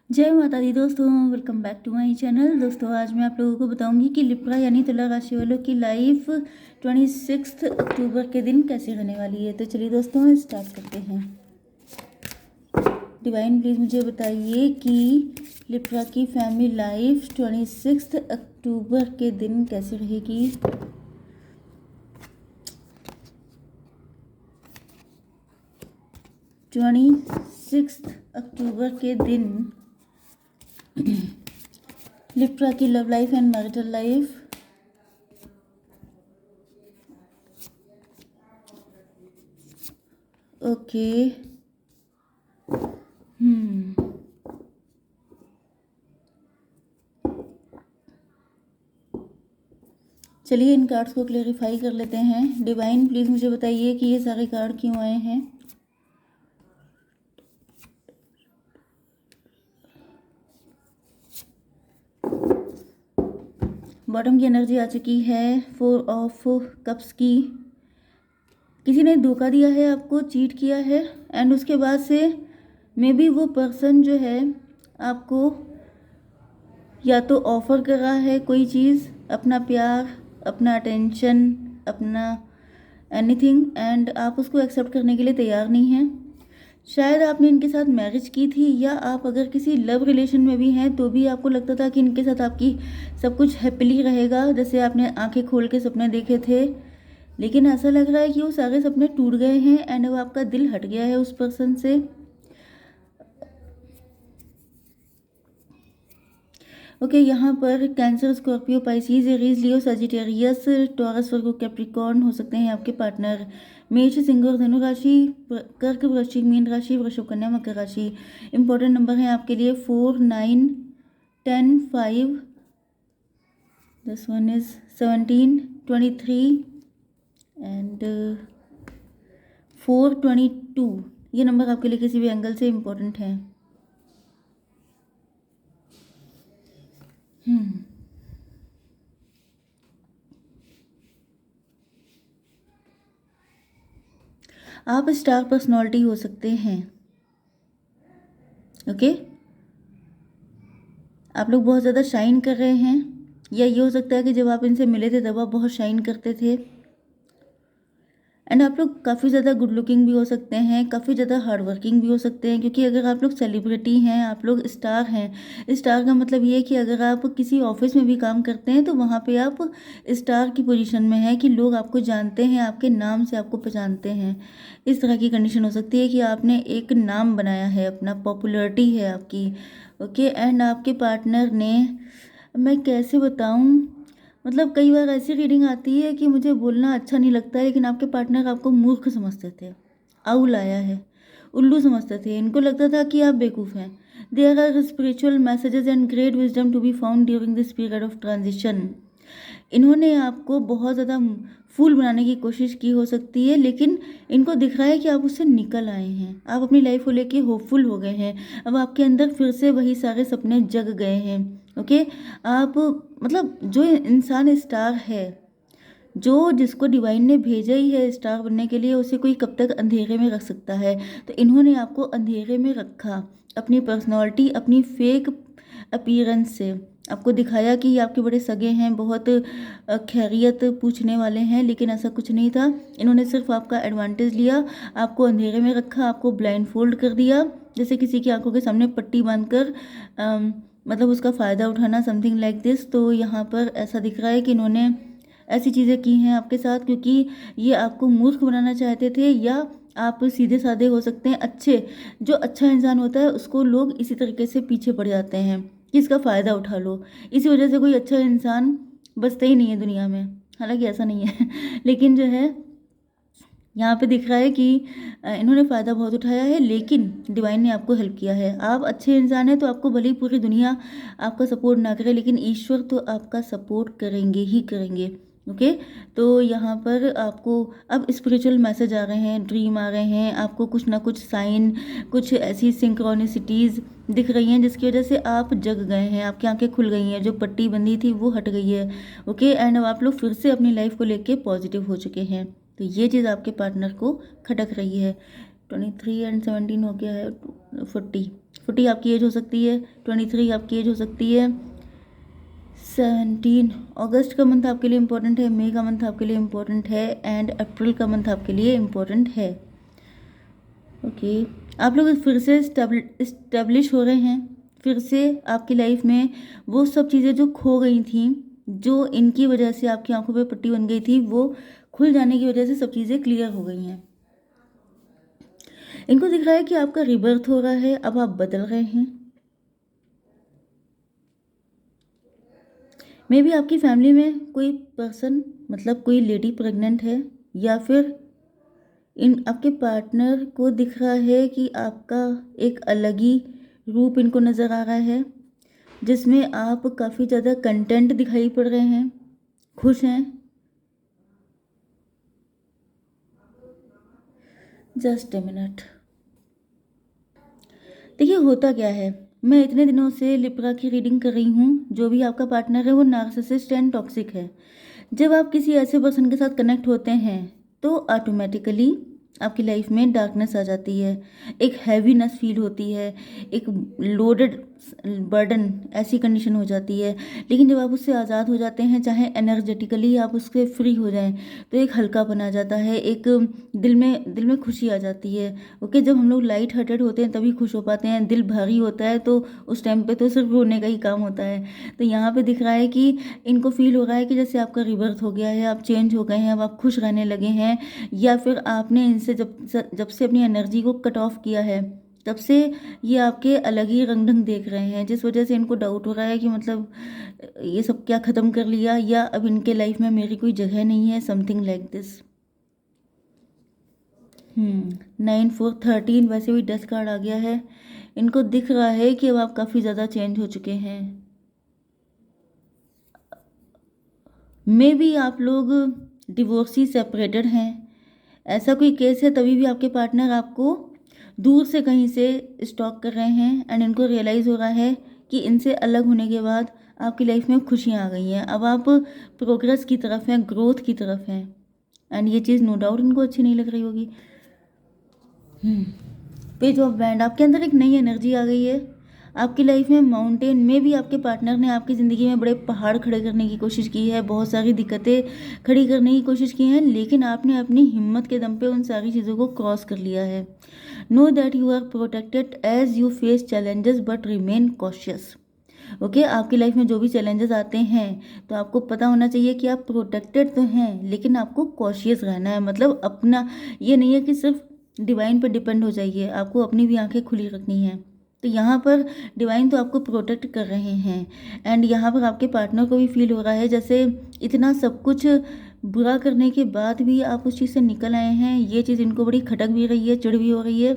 जय माता दी दोस्तों, welcome back to my channel. दोस्तों आज मैं आप लोगों को बताऊंगी कि लिब्रा यानी तुला राशि वालों की लाइफ 26 अक्टूबर के दिन कैसे रहने वाली है। तो चलिए दोस्तों स्टार्ट करते हैं। डिवाइन प्लीज़ मुझे बताइए कि लिब्रा की फैमिली लाइफ 26 अक्टूबर के दिन कैसे रहेगी। ट्वेंटी सिक्स अक्टूबर के दिन लिब्रा की love life and marital life. Okay. चलिए इन कार्ड्स को क्लेरिफाई कर लेते हैं। डिवाइन प्लीज़ मुझे बताइए कि ये सारे कार्ड क्यों आए हैं। बॉटम की एनर्जी आ चुकी है, 4 ऑफ कप्स की। किसी ने धोखा दिया है आपको, चीट किया है, एंड उसके बाद से मे बी वो पर्सन जो है आपको या तो ऑफर कर रहा है कोई चीज़, अपना प्यार, अपना अटेंशन, अपना एनीथिंग, एंड आप उसको एक्सेप्ट करने के लिए तैयार नहीं हैं। शायद आपने इनके साथ मैरिज की थी, या आप अगर किसी लव रिलेशन में भी हैं तो भी आपको लगता था कि इनके साथ आपकी सब कुछ हैप्पीली रहेगा, जैसे आपने आंखें खोल के सपने देखे थे। लेकिन ऐसा लग रहा है कि वो सारे सपने टूट गए हैं एंड अब आपका दिल हट गया है उस पर्सन से। ओके, यहाँ पर कैंसर, स्कॉर्पियो, पाइसिस, एरीज, लियो, सजिटेरियस, टॉरस, वर्गो, कैप्रिकॉर्न हो सकते हैं आपके पार्टनर। मेष, सिंह और धनु राशि, कर्क, वृश्चिक, मीन राशि, वृषभ, कन्या, मकर राशि। इंपॉर्टेंट नंबर है आपके लिए 4, 9, 10, 5, दिस वन इज 17, 23 एंड 4, 22। ये नंबर आपके लिए किसी भी एंगल से इम्पोर्टेंट है। आप स्टार पर्सनालिटी हो सकते हैं। ओके, आप लोग बहुत ज़्यादा शाइन कर रहे हैं, या ये हो सकता है कि जब आप इनसे मिले थे तब आप बहुत शाइन करते थे। एंड आप लोग काफ़ी ज़्यादा गुड लुकिंग भी हो सकते हैं, काफ़ी ज़्यादा हार्ड वर्किंग भी हो सकते हैं, क्योंकि अगर आप लोग सेलिब्रिटी हैं, आप लोग स्टार हैं। स्टार का मतलब ये है कि अगर आप किसी ऑफिस में भी काम करते हैं तो वहाँ पे आप स्टार की पोजीशन में हैं, कि लोग आपको जानते हैं, आपके नाम से आपको पहचानते हैं। इस तरह की कंडीशन हो सकती है कि आपने एक नाम बनाया है, अपना पॉपुलैरिटी है आपकी। ओके, एंड आपके पार्टनर ने, मैं कैसे बताऊँ, मतलब कई बार ऐसी रीडिंग आती है कि मुझे बोलना अच्छा नहीं लगता है, लेकिन आपके पार्टनर आपको मूर्ख समझते थे, आउल आया है, उल्लू समझते थे। इनको लगता था कि आप बेवकूफ़ हैं। There are spiritual messages and great wisdom to be found during this period of transition. इन्होंने आपको बहुत ज़्यादा फूल बनाने की कोशिश की हो सकती है, लेकिन इनको दिख रहा है कि आप उससे निकल आए हैं, आप अपनी लाइफ को लेके होपफुल हो गए हैं। अब आपके अंदर फिर से वही सारे सपने जग गए हैं। ओके, आप मतलब जो इंसान स्टार है, जो जिसको डिवाइन ने भेजा ही है स्टार बनने के लिए, उसे कोई कब तक अंधेरे में रख सकता है। तो इन्होंने आपको अंधेरे में रखा, अपनी पर्सनालिटी, अपनी फेक अपीयरेंस से आपको दिखाया कि ये आपके बड़े सगे हैं, बहुत खैरियत पूछने वाले हैं, लेकिन ऐसा कुछ नहीं था। इन्होंने सिर्फ आपका एडवांटेज लिया, आपको अंधेरे में रखा, आपको ब्लाइंड फोल्ड कर दिया, जैसे किसी की आंखों के सामने पट्टी बांधकर मतलब उसका फ़ायदा उठाना, समथिंग लाइक दिस। तो यहाँ पर ऐसा दिख रहा है कि इन्होंने ऐसी चीज़ें की हैं आपके साथ, क्योंकि ये आपको मूर्ख बनाना चाहते थे, या आप सीधे साधे हो सकते हैं। अच्छे, जो अच्छा इंसान होता है उसको लोग इसी तरीके से पीछे पड़ जाते हैं कि इसका फ़ायदा उठा लो। इसी वजह से कोई अच्छा इंसान बचता ही नहीं है दुनिया में, हालांकि ऐसा नहीं है लेकिन जो है यहाँ पे दिख रहा है कि इन्होंने फ़ायदा बहुत उठाया है, लेकिन डिवाइन ने आपको हेल्प किया है। आप अच्छे इंसान हैं, तो आपको भले ही पूरी दुनिया आपका सपोर्ट ना करे, लेकिन ईश्वर तो आपका सपोर्ट करेंगे ही करेंगे। ओके, तो यहाँ पर आपको अब स्पिरिचुअल मैसेज आ रहे हैं, ड्रीम आ रहे हैं, आपको कुछ ना कुछ साइन, कुछ ऐसी सिंक्रोनिसिटीज़ दिख रही हैं जिसकी वजह से आप जग गए हैं, आपकी आंखें खुल गई हैं, जो पट्टी बंधी थी वो हट गई है। ओके, एंड अब आप लोग फिर से अपनी लाइफ को लेके पॉजिटिव हो चुके हैं। तो ये चीज़ आपके पार्टनर को खटक रही है। 23 एंड 17 हो गया है, 40, 40 आपकी एज हो सकती है, 23 आपकी एज हो सकती है, 17 अगस्त का मंथ आपके लिए इम्पोर्टेंट है, मई का मंथ आपके लिए इम्पोर्टेंट है, एंड अप्रैल का मंथ आपके लिए इम्पोर्टेंट है। ओके, आप लोग फिर से इस्टेब्लिश हो रहे हैं, फिर से आपकी लाइफ में वो सब चीज़ें जो खो गई थी, जो इनकी वजह से आपकी आंखों पे पट्टी बन गई थी, वो खुल जाने की वजह से सब चीज़ें क्लियर हो गई हैं। इनको दिख रहा है कि आपका रिबर्थ हो रहा है, अब आप बदल रहे हैं। मे बी आपकी फैमिली में कोई पर्सन, मतलब कोई लेडी प्रेग्नेंट है, या फिर इन आपके पार्टनर को दिख रहा है कि आपका एक अलग ही रूप इनको नज़र आ रहा है, जिसमें आप काफ़ी ज़्यादा कंटेंट दिखाई पड़ रहे हैं, खुश हैं। Just a minute. देखिए होता क्या है, मैं इतने दिनों से लिब्रा की रीडिंग कर रही हूँ। जो भी आपका पार्टनर है वो नार्सिसिस्ट एंड टॉक्सिक है। जब आप किसी ऐसे पर्सन के साथ कनेक्ट होते हैं तो ऑटोमेटिकली आपकी लाइफ में डार्कनेस आ जाती है, एक हैवीनेस फील होती है, एक लोडेड बर्डन ऐसी कंडीशन हो जाती है। लेकिन जब आप उससे आज़ाद हो जाते हैं, चाहे एनर्जेटिकली आप उससे फ्री हो जाएं, तो एक हल्कापन आ जाता है, एक दिल में खुशी आ जाती है। ओके, जब हम लोग लाइट हार्टेड होते हैं तभी खुश हो पाते हैं। दिल भारी होता है तो उस टाइम पे तो सिर्फ रोने का ही काम होता है। तो यहाँ पे दिख रहा है कि इनको फील हो रहा है कि जैसे आपका रिबर्थ हो गया है, आप चेंज हो गए हैं, अब आप खुश रहने लगे हैं, या फिर आपने इनसे जब से अपनी एनर्जी को कट ऑफ किया है, तब से ये आपके अलग ही रंग ढंग देख रहे हैं, जिस वजह से इनको डाउट हो रहा है कि मतलब ये सब क्या ख़त्म कर लिया, या अब इनके लाइफ में मेरी कोई जगह नहीं है, समथिंग लाइक दिस। 9 4 13 वैसे भी 10 कार्ड आ गया है। इनको दिख रहा है कि अब आप काफ़ी ज़्यादा चेंज हो चुके हैं। मे बी आप लोग डिवोर्सी सेपरेटेड हैं, ऐसा कोई केस है, तभी भी आपके पार्टनर आपको दूर से कहीं से स्टॉक कर रहे हैं, एंड इनको रियलाइज़ हो रहा है कि इनसे अलग होने के बाद आपकी लाइफ में खुशियाँ आ गई हैं, अब आप प्रोग्रेस की तरफ हैं, ग्रोथ की तरफ हैं, एंड ये चीज़ नो डाउट इनको अच्छी नहीं लग रही होगी। पेज ऑफ बैंड, आपके अंदर एक नई एनर्जी आ गई है। आपकी लाइफ में माउंटेन में भी आपके पार्टनर ने आपकी ज़िंदगी में बड़े पहाड़ खड़े करने की कोशिश की है, बहुत सारी दिक्कतें खड़ी करने की कोशिश की हैं, लेकिन आपने अपनी हिम्मत के दम पे उन सारी चीज़ों को क्रॉस कर लिया है। Know that you are protected as you face challenges but remain cautious. Okay, आपकी लाइफ में जो भी चैलेंजेस आते हैं तो आपको पता होना चाहिए कि आप प्रोटेक्टेड तो हैं, लेकिन आपको कॉशियस रहना है। मतलब अपना ये नहीं है कि सिर्फ डिवाइन पर डिपेंड हो जाइए, आपको अपनी भी आंखें खुली रखनी हैं। तो यहाँ पर डिवाइन तो आपको प्रोटेक्ट कर रहे हैं, एंड यहाँ पर आपके पार्टनर को भी फील हो रहा है जैसे इतना सब कुछ बुरा करने के बाद भी आप उस चीज़ से निकल आए हैं। ये चीज़ इनको बड़ी खटक भी रही है, चिढ़ भी हो रही है,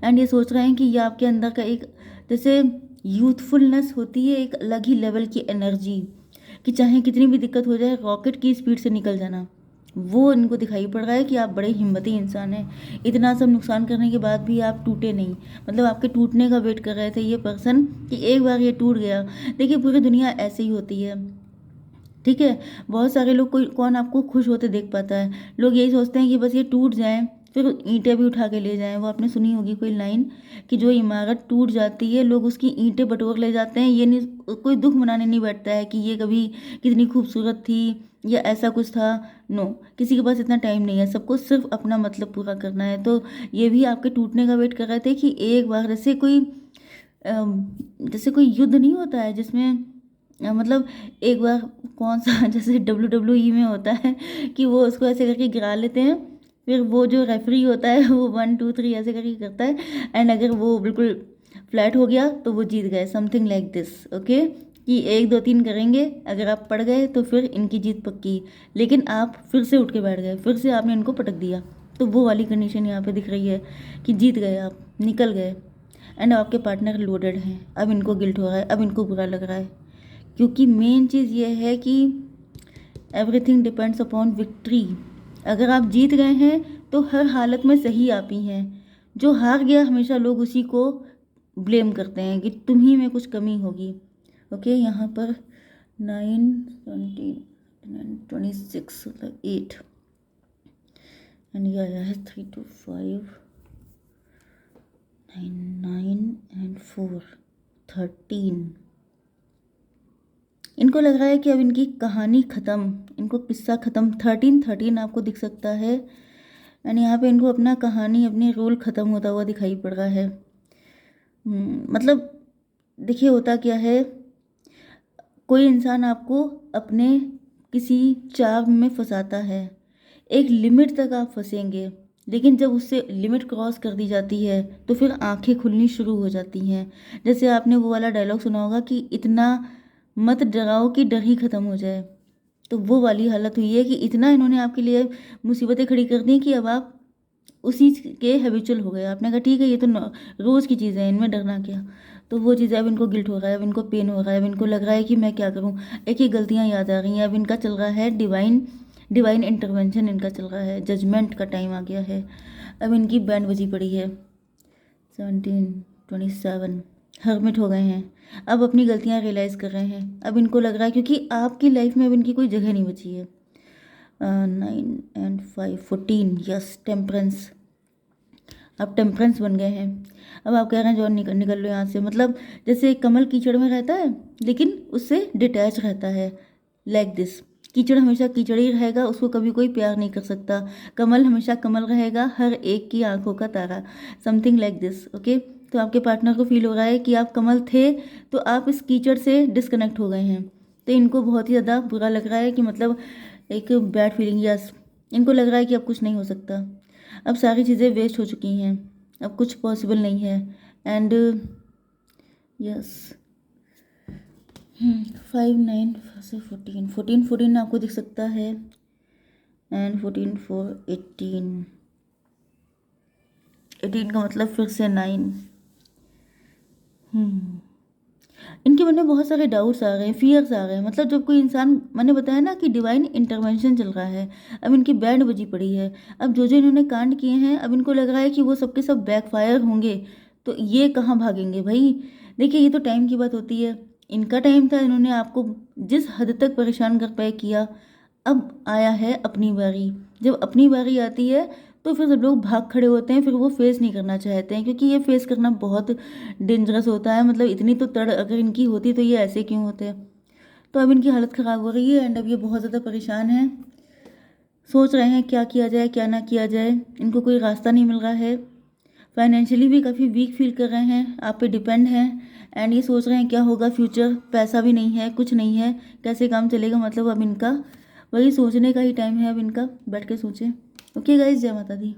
एंड ये सोच रहे हैं कि ये आपके अंदर का एक जैसे यूथफुलनेस होती है, एक अलग ही लेवल की एनर्जी, कि चाहे कितनी भी दिक्कत हो जाए रॉकेट की स्पीड से निकल जाना, वो इनको दिखाई पड़ रहा है कि आप बड़े हिम्मती इंसान हैं। इतना सब नुकसान करने के बाद भी आप टूटे नहीं, मतलब आपके टूटने का वेट कर रहे थे ये पर्सन कि एक बार ये टूट गया। देखिए पूरी दुनिया ऐसे ही होती है, ठीक है। बहुत सारे लोग, कोई कौन आपको खुश होते देख पाता है, लोग यही सोचते हैं कि बस ये टूट जाए, फिर ईंटें भी उठा के ले जाएं। वो आपने सुनी होगी कोई लाइन कि जो इमारत टूट जाती है लोग उसकी ईंटें बटोर ले जाते हैं, ये नहीं कोई दुख मनाने नहीं बैठता है कि ये कभी कितनी खूबसूरत थी या ऐसा कुछ था। नो, किसी के पास इतना टाइम नहीं है, सबको सिर्फ अपना मतलब पूरा करना है। तो ये भी आपके टूटने का वेट कर रहे थे कि एक बार जैसे कोई युद्ध नहीं होता है जिसमें मतलब एक बार कौन सा जैसे WWE में होता है कि वो उसको ऐसे करके गिरा लेते हैं, फिर वो जो रेफरी होता है वो 1 2 3 ऐसे करके करता है, एंड अगर वो बिल्कुल फ्लैट हो गया तो वो जीत गए, समथिंग लाइक दिस। ओके, कि 1 2 3 करेंगे, अगर आप पड़ गए तो फिर इनकी जीत पक्की, लेकिन आप फिर से उठ के बैठ गए, फिर से आपने इनको पटक दिया। तो वो वाली कंडीशन यहाँ पे दिख रही है कि जीत गए, आप निकल गए, एंड आपके पार्टनर लोडेड हैं। अब इनको गिल्ट हो रहा है, अब इनको बुरा लग रहा है, क्योंकि मेन चीज़ ये है कि एवरीथिंग डिपेंड्स अपॉन विक्ट्री। अगर आप जीत गए हैं तो हर हालत में सही आप ही हैं। जो हार गया हमेशा लोग उसी को ब्लेम करते हैं कि तुम ही में कुछ कमी होगी। ओके, यहाँ पर 9 17 26 मतलब 8, एंड ये आया है 3 2 5 9 9 एंड 4 13। इनको लग रहा है कि अब इनकी कहानी ख़त्म, इनको किस्सा ख़त्म। 13 आपको दिख सकता है एंड यहाँ पे इनको अपना कहानी, अपने रोल ख़त्म होता हुआ दिखाई पड़ रहा है। मतलब देखिए होता क्या है, कोई इंसान आपको अपने किसी चाव में फंसाता है, एक लिमिट तक आप फंसेंगे, लेकिन जब उससे लिमिट क्रॉस कर दी जाती है तो फिर आंखें खुलनी शुरू हो जाती हैं। जैसे आपने वो वाला डायलॉग सुना होगा कि इतना मत डराओ कि डर ही ख़त्म हो जाए। तो वो वाली हालत हुई है कि इतना इन्होंने आपके लिए मुसीबतें खड़ी कर दी कि अब आप उसी के हैबिचुअल हो गए। आपने कहा ठीक है ये तो रोज़ की चीज़ है, इनमें डरना क्या। तो वो चीज़ है, अब इनको गिल्ट हो रहा है, अब इनको पेन हो रहा है, अब इनको लग रहा है कि मैं क्या करूँ, एक ही गलतियाँ याद आ रही हैं। अब इनका चल रहा है डिवाइन इंटरवेंशन, इनका चल रहा है, जजमेंट का टाइम आ गया है। अब इनकी बैंड बजी पड़ी है। 17 27 हर्मिट हो गए हैं, अब अपनी गलतियाँ रियलाइज़ कर रहे हैं। अब इनको लग रहा है क्योंकि आपकी लाइफ में अब इनकी कोई जगह नहीं बची है। 9 एंड 5 14, यस टेम्परेंस। आप टेम्परेंस बन गए हैं। अब आप कह रहे हैं जॉन निकल लो यहाँ से। मतलब जैसे कमल कीचड़ में रहता है लेकिन उससे डिटैच रहता है, लाइक दिस। कीचड़ हमेशा कीचड़ ही रहेगा, उसको कभी कोई प्यार नहीं कर सकता। कमल हमेशा कमल रहेगा, हर एक की आंखों का तारा, समथिंग लाइक दिस। ओके, तो आपके पार्टनर को फील हो रहा है कि आप कमल थे तो आप इस कीचड़ से डिस्कनेक्ट हो गए हैं। तो इनको बहुत ही ज़्यादा बुरा लग रहा है कि मतलब एक बैड फीलिंग, यस। इनको लग रहा है कि अब कुछ नहीं हो सकता, अब सारी चीज़ें वेस्ट हो चुकी हैं, अब कुछ पॉसिबल नहीं है। एंड यस 5 9 से 14 आपको दिख सकता है एंड 14 4 18 का मतलब फिर से 9। इनके मन में बहुत सारे डाउट्स आ गए हैं, फियर्स आ गए हैं। मतलब जब कोई इंसान, मैंने बताया ना कि डिवाइन इंटरवेंशन चल रहा है, अब इनकी बैंड बजी पड़ी है। अब जो जो इन्होंने कांड किए हैं अब इनको लग रहा है कि वो सबके सब बैकफायर होंगे, तो ये कहाँ भागेंगे भाई। देखिए ये तो टाइम की बात होती है, इनका टाइम था, इन्होंने आपको जिस हद तक परेशान कर पाए किया। अब आया है अपनी बारी, जब अपनी बारी आती है तो फिर सब लोग भाग खड़े होते हैं, फिर वो फेस नहीं करना चाहते हैं, क्योंकि ये फेस करना बहुत डेंजरस होता है। मतलब इतनी तो तड़ अगर इनकी होती तो ये ऐसे क्यों होते। तो अब इनकी हालत ख़राब हो रही है एंड अब ये बहुत ज़्यादा परेशान हैं, सोच रहे हैं क्या किया जाए क्या ना किया जाए। इनको कोई रास्ता नहीं मिल रहा है, फाइनेंशियली भी काफ़ी वीक फील कर रहे हैं, आप पे डिपेंड हैं। एंड ये सोच रहे हैं क्या होगा फ्यूचर, पैसा भी नहीं है, कुछ नहीं है, कैसे काम चलेगा। मतलब अब इनका वही सोचने का ही टाइम है, अब इनका बैठ के सोचें। ओके गाइज, जय माता दी।